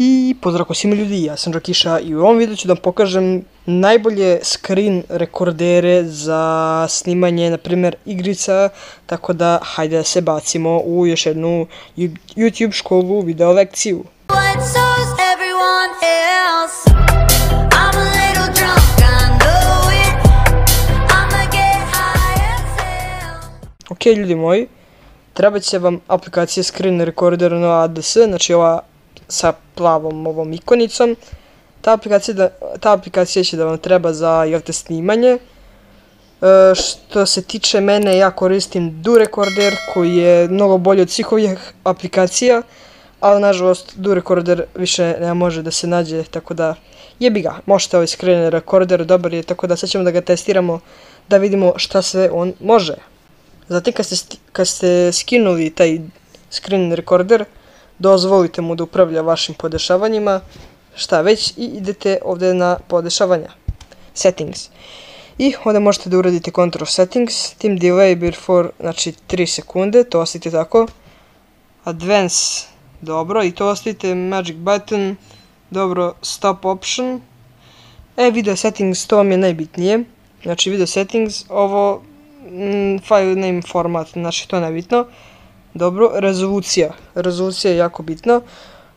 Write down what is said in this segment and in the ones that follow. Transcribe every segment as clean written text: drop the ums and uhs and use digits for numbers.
I pozdrav svima ljudi, ja sam Đokiša i u ovom videu ću da vam pokažem najbolje screen rekordere za snimanje, na primjer, igrica, tako da hajde da se bacimo u još jednu YouTube školu video lekciju. Ok ljudi moji, treba će vam aplikacija screen recorder na ADS, znači ova sa plavom ovom ikonicom. Ta aplikacija će da vam treba za snimanje. Što se tiče mene, ja koristim DoRecorder koji je mnogo bolji od svih ovih aplikacija, ali nažalost DoRecorder više ne može da se nađe, tako da jebi ga, možete ovaj screen recorder, dobar je, tako da sad ćemo da ga testiramo da vidimo šta sve on može. Zatim kad ste skinuli taj screen recorder, dozvolite mu da upravlja vašim podešavanjima, šta već, i idete ovdje na podešavanja, settings. I ovdje možete da uradite control settings, team delay before, znači 3 sekunde, to ostavite tako. Advance, dobro, i to ostavite, magic button, dobro, stop option. Video settings, to vam je najbitnije, znači video settings, ovo, file name format, znači to je najbitno. Dobro, rezolucija je jako bitna.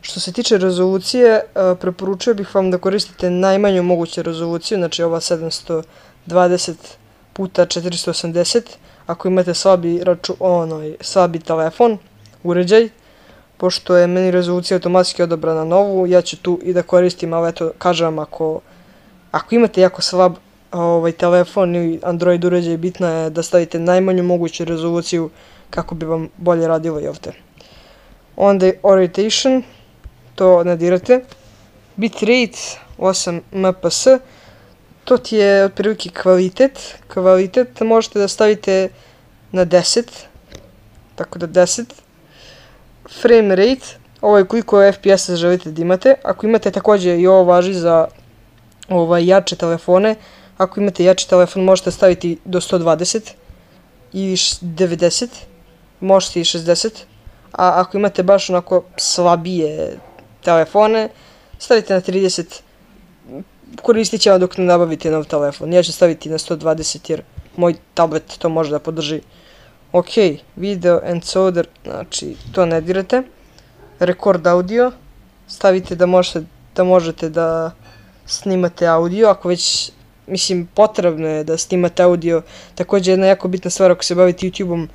Što se tiče rezolucije, preporučio bih vam da koristite najmanju moguću rezoluciju, znači ova 720 x 480, ako imate slabi telefon, uređaj, pošto je meni rezolucija automatski odabrana novu, ja ću tu i da koristim, ali eto, kažem vam, ako imate jako slab telefon i Android uređaj, bitno je da stavite najmanju moguću rezoluciju kako bi vam bolje radilo i ovdje. Onda orientation, to ne dirate. Bitrate 8 mps, to ti je otprilike kvalitet. Kvalitet možete da stavite na 10, tako da 10. Frame rate, ovo je koliko FPS želite da imate. Ako imate, također i ovo važi za jače telefone, ako imate jači telefon možete staviti do 120 i 90, možete i 60, a ako imate baš onako slabije telefone, stavite na 30, koristit će vam dok ne nabavite nov telefon. Ja ću staviti na 120 jer moj tablet to može da podrži. Ok, video encoder, znači to ne dirate. Record audio, stavite da možete da snimate audio, ako već, mislim, potrebno je da snimate audio. Također jedna jako bitna stvar, ako se bavite YouTube-om,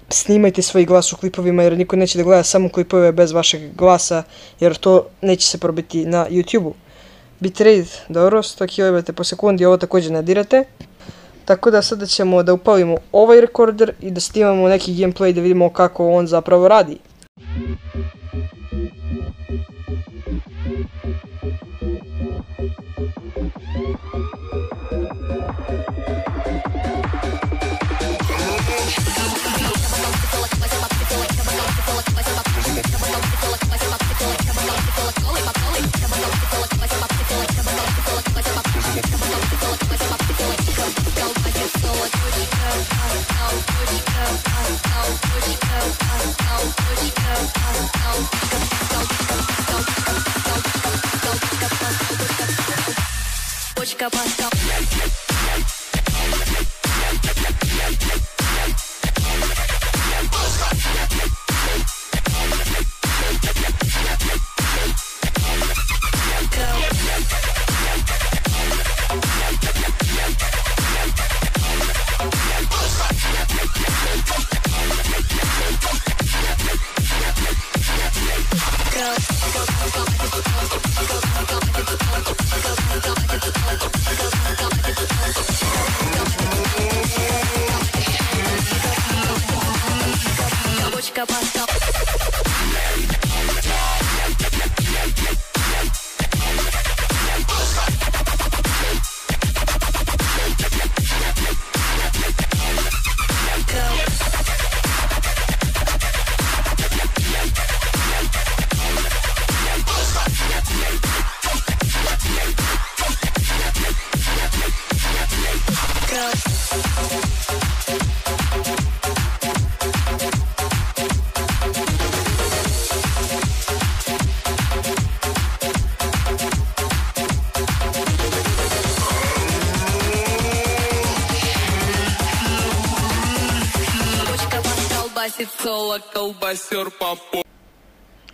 snimajte svoj glas u klipovima, jer niko neće da gleda samo klipove bez vašeg glasa, jer to neće se probiti na YouTube-u. Bitrate, dobro, 100 kb po sekundi, ovo također ne dirate. Tako da sada ćemo da upalimo ovaj rekorder i da snimamo neki gameplay da vidimo kako on zapravo radi.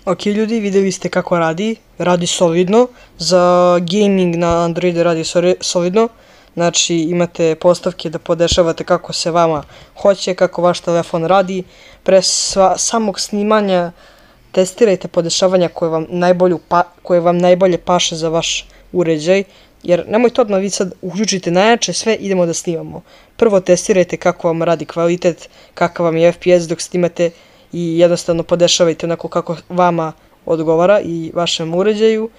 Ok ljudi, vidjeli ste kako radi solidno, za gaming na Androidu radi solidno, znači imate postavke da podešavate kako se vama hoće, kako vaš telefon radi, pre samog snimanja testirajte podešavanja koje vam najbolje paše za vaš uređaj, jer nemojte odmah vi sad uključite najjače sve, idemo da snimamo. Prvo testirajte kako vam radi kvalitet, kakav vam je FPS dok snimate i jednostavno podešavajte onako kako vama odgovara i vašem uređaju.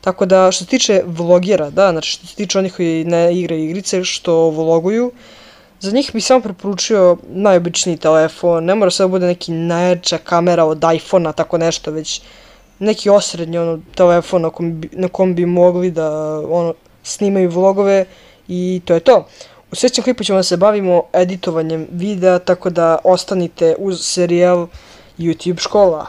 Tako da što se tiče vlogera, da, znači što se tiče onih koji ne igraju igrice, što vloguju, za njih bih samo preporučio najobičniji telefon, ne mora sve da bude neki najjača kamera od iPhone-a, tako nešto, već neki osrednji telefon na kom bi mogli da snimaju vlogove i to je to. U sljedećem klipu ćemo da se bavimo editovanjem videa, tako da ostanite uz serijal YouTube škola.